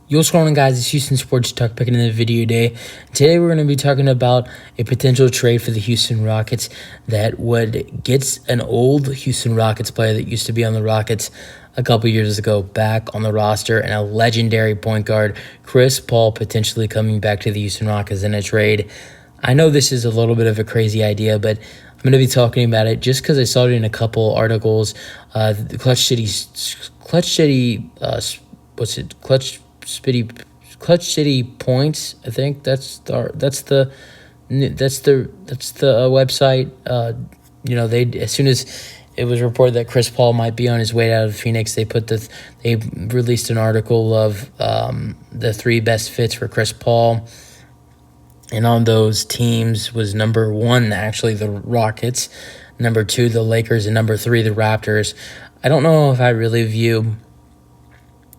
Yo, what's going on, guys? It's Houston Sports Talk back in the video today. Today we're going to be talking about a potential trade for the Houston Rockets that would get an old Houston Rockets player that used to be on the Rockets a couple years ago back on the roster, and a legendary point guard, Chris Paul, potentially coming back to the Houston Rockets in a trade. I know this is a little bit of a crazy idea, but I'm going to be talking about it just because I saw it in a couple articles. The Clutch City Points. I think that's the website. They, as soon as it was reported that Chris Paul might be on his way out of Phoenix, they released an article of the three best fits for Chris Paul. And on those teams was number one, actually, the Rockets, number two, the Lakers, and number three, the Raptors. I don't know if I really view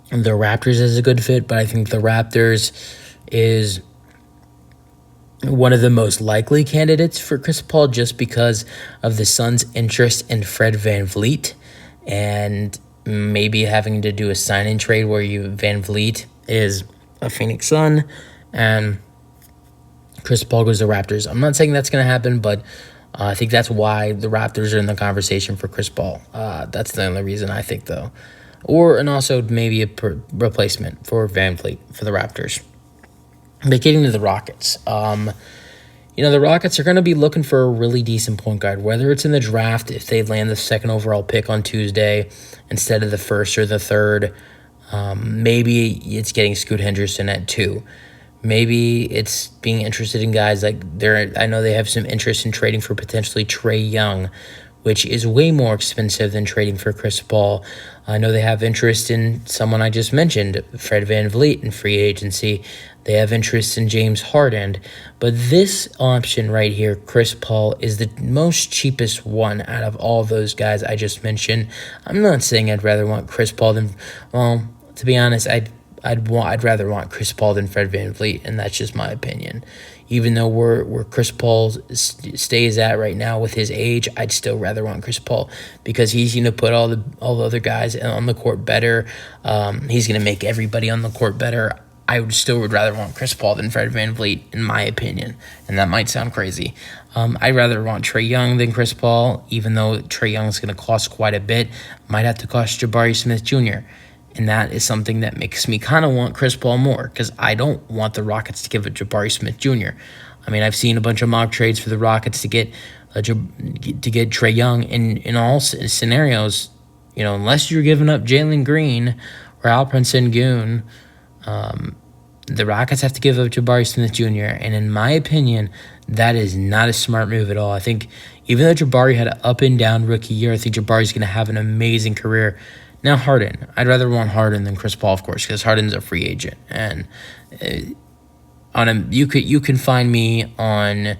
the Raptors as a good fit, but I think the Raptors is one of the most likely candidates for Chris Paul just because of the Suns' interest in Fred VanVleet and maybe having to do a sign-in trade where VanVleet is a Phoenix Sun and Chris Paul goes to Raptors. I'm not saying that's going to happen, but I think that's why the Raptors are in the conversation for Chris Paul. That's the only reason I think, though. And also maybe a replacement for VanVleet for the Raptors. But getting to the Rockets, the Rockets are going to be looking for a really decent point guard, whether it's in the draft, if they land the second overall pick on Tuesday instead of the first or the third. Maybe it's getting Scoot Henderson at 2. Maybe it's being interested in guys like I know they have some interest in trading for potentially Trae Young, which is way more expensive than trading for Chris Paul. I know they have interest in someone I just mentioned, Fred VanVleet, in free agency. They have interest in James Harden. But this option right here, Chris Paul, is the most cheapest one out of all those guys I just mentioned. I'm not saying I'd rather want Chris Paul than, to be honest, I'd rather want Chris Paul than Fred VanVleet, and that's just my opinion. Even though where Chris Paul stays at right now with his age, I'd still rather want Chris Paul because he's going to put all the other guys on the court better. He's going to make everybody on the court better. I would rather want Chris Paul than Fred VanVleet, in my opinion, and that might sound crazy. I'd rather want Trae Young than Chris Paul, even though Trae Young is going to cost quite a bit. Might have to cost Jabari Smith Jr., and that is something that makes me kind of want Chris Paul more because I don't want the Rockets to give it Jabari Smith Jr. I mean, I've seen a bunch of mock trades for the Rockets to get Trae Young. In all scenarios, unless you're giving up Jalen Green or Alperen Sengun, the Rockets have to give up Jabari Smith Jr. And in my opinion, that is not a smart move at all. I think even though Jabari had an up and down rookie year, I think Jabari's going to have an amazing career. Now, Harden. I'd rather want Harden than Chris Paul, of course, because Harden's a free agent. And you can find me on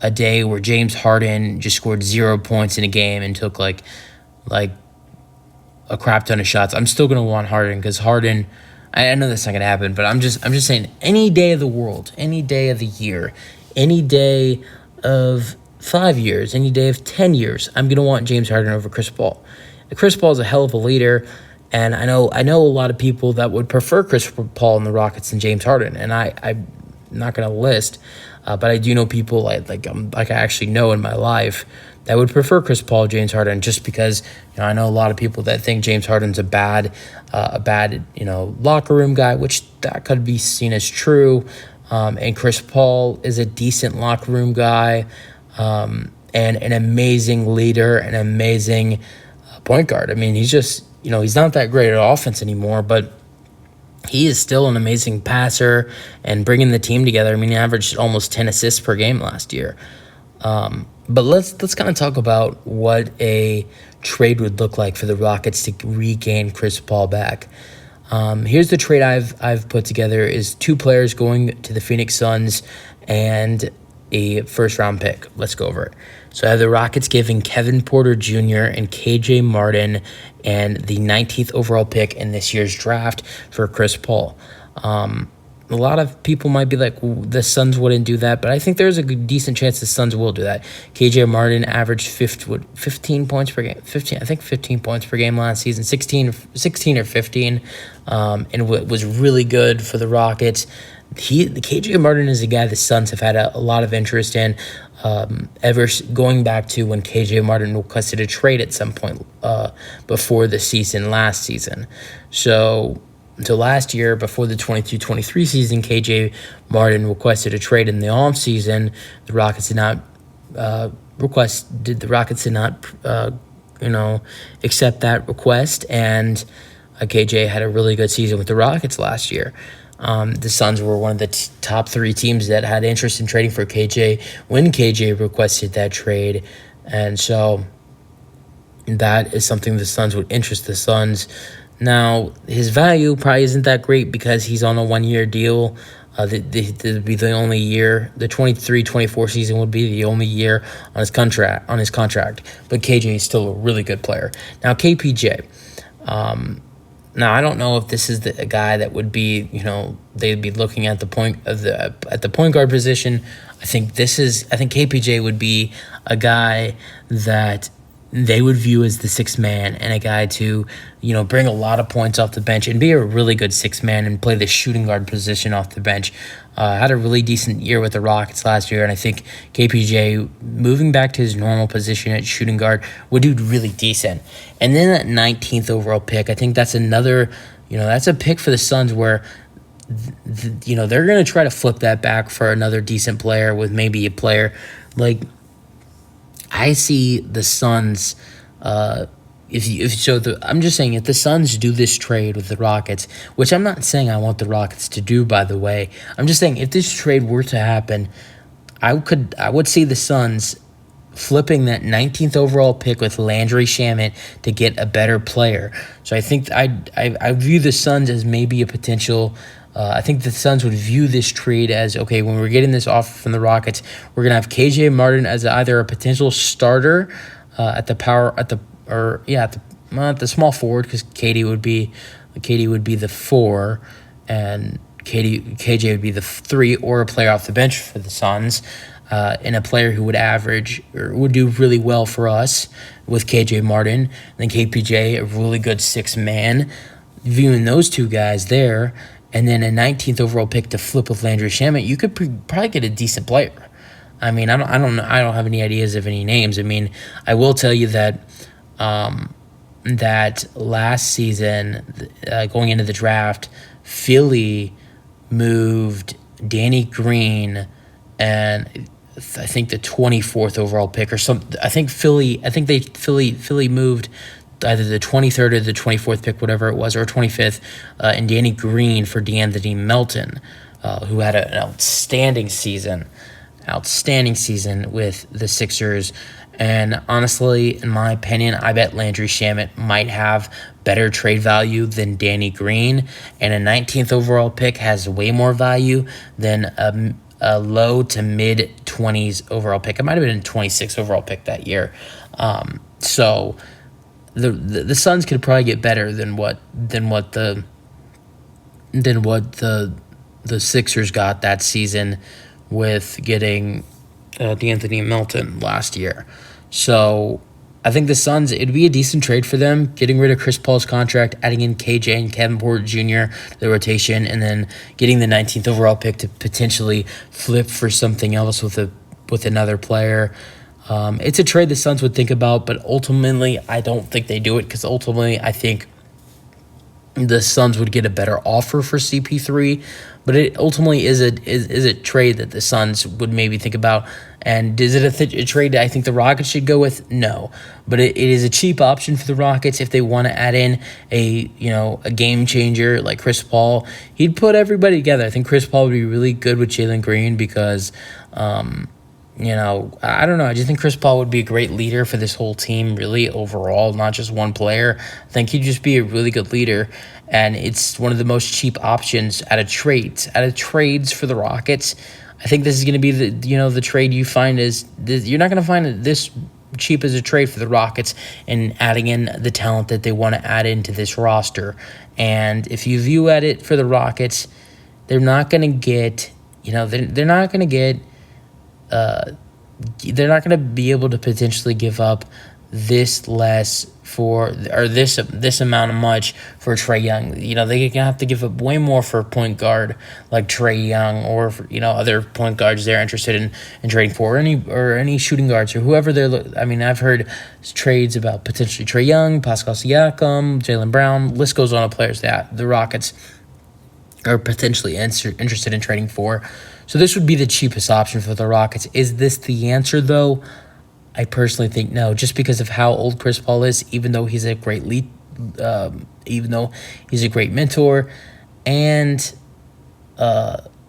a day where James Harden just scored 0 points in a game and took like a crap ton of shots. I'm still gonna want Harden because Harden. I know that's not gonna happen, but I'm just saying any day of the world, any day of the year, any day of 5 years, any day of 10 years, I'm gonna want James Harden over Chris Paul. Chris Paul is a hell of a leader, and I know a lot of people that would prefer Chris Paul and the Rockets than James Harden, and I'm not going to list, but I do know people like I actually know in my life that would prefer Chris Paul, James Harden, just because I know a lot of people that think James Harden's a bad locker room guy, which that could be seen as true, and Chris Paul is a decent locker room guy, and an amazing leader, an amazing point guard. I mean, he's just, he's not that great at offense anymore, but he is still an amazing passer and bringing the team together. I mean, he averaged almost 10 assists per game last year. But let's kind of talk about what a trade would look like for the Rockets to regain Chris Paul back. Here's the trade I've put together is 2 players going to the Phoenix Suns and a first-round pick. Let's go over it. So I have the Rockets giving Kevin Porter Jr. and KJ Martin and the 19th overall pick in this year's draft for Chris Paul. a lot of people might be like, well, the Suns wouldn't do that, but I think there's a decent chance the Suns will do that. KJ Martin averaged 15 points per game. 15 points per game last season, 16 or 15, and was really good for the Rockets. KJ Martin is a guy the Suns have had a lot of interest in, ever going back to when KJ Martin requested a trade at some point before the season last season. So last year, before the 22-23 season, KJ Martin requested a trade in the offseason. The Rockets did not accept that request, and KJ had a really good season with the Rockets last year. The Suns were one of the top 3 teams that had interest in trading for KJ when KJ requested that trade, and so that is something the Suns would interest the Suns. Now, his value probably isn't that great because he's on a 1-year deal. This would be the only year. The 23-24 season would be the only year on his contract. But KJ is still a really good player. Now, KPJ. Now, I don't know if this is a guy that would be, they'd be looking at the point guard position. I think KPJ would be a guy that they would view as the sixth man and a guy to, bring a lot of points off the bench and be a really good sixth man and play the shooting guard position off the bench. Had a really decent year with the Rockets last year, and I think KPJ moving back to his normal position at shooting guard would do really decent. And then that 19th overall pick, I think that's another, that's a pick for the Suns where they're going to try to flip that back for another decent player with maybe a player like I see the Suns. I'm just saying if the Suns do this trade with the Rockets, which I'm not saying I want the Rockets to do, by the way. I'm just saying if this trade were to happen, I would see the Suns flipping that 19th overall pick with Landry Shamet to get a better player. So I think I view the Suns as maybe a potential. I think the Suns would view this trade as, okay, when we're getting this offer from the Rockets, we're going to have KJ Martin as either a potential starter at the small forward, because KD would be the 4 and KJ would be the 3, or a player off the bench for the Suns, and a player who would average or would do really well for us with KJ Martin, and then KPJ, a really good 6 man. Viewing those two guys there, and then a 19th overall pick to flip with Landry Shamet, you could probably get a decent player. I mean, I don't know. I don't have any ideas of any names. I mean, I will tell you that that last season, going into the draft, Philly moved Danny Green and I think the 24th overall pick or something. Philly moved either the 23rd or the 24th pick, whatever it was, or 25th, and Danny Green for DeAnthony Melton, who had an outstanding season with the Sixers. And honestly, in my opinion, I bet Landry Shamet might have better trade value than Danny Green, and a 19th overall pick has way more value than a low to mid 20s overall pick. It might have been a 26th overall pick that year. So the Suns could probably get better than what the Sixers got that season with getting DeAnthony Melton last year. So I think the Suns, it'd be a decent trade for them, getting rid of Chris Paul's contract, adding in KJ and Kevin Porter Jr. to the rotation, and then getting the 19th overall pick to potentially flip for something else with another player. It's a trade the Suns would think about, but ultimately I don't think they do it, because ultimately I think the Suns would get a better offer for CP3, but it ultimately is a trade that the Suns would maybe think about. And is it a trade that I think the Rockets should go with? No, but it is a cheap option for the Rockets if they want to add in a game changer like Chris Paul. He'd put everybody together. I think Chris Paul would be really good with Jalen Green because I don't know. I just think Chris Paul would be a great leader for this whole team, really, overall, not just one player. I think he'd just be a really good leader, and it's one of the most cheap options out of trades for the Rockets. I think this is going to be the trade you find you're not going to find it this cheap as a trade for the Rockets, and adding in the talent that they want to add into this roster. And if you view at it for the Rockets, they're not going to get, they're not going to get, they're not going to be able to potentially give up this less or this amount of much for Trae Young. They're going to have to give up way more for a point guard like Trae Young, or for, other point guards they're interested in trading for, or any shooting guards or whoever I've heard trades about potentially Trae Young, Pascal Siakam, Jaylen Brown. List goes on of players that the Rockets are potentially interested in trading for. So this would be the cheapest option for the Rockets. Is this the answer, though? I personally think no, just because of how old Chris Paul is. Even though he's a great even though he's a great mentor, and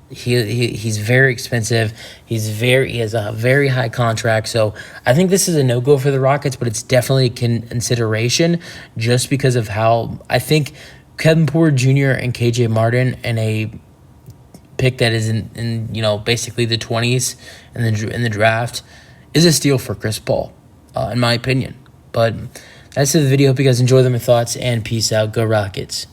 he's very expensive. He has a very high contract. So I think this is a no-go for the Rockets, but it's definitely a consideration just because of how I think Kevin Porter Jr. and KJ Martin and a pick that is in basically the 20s in the draft is a steal for Chris Paul, in my opinion. But that's the video. Hope you guys enjoy them, my thoughts, and peace out. Go Rockets.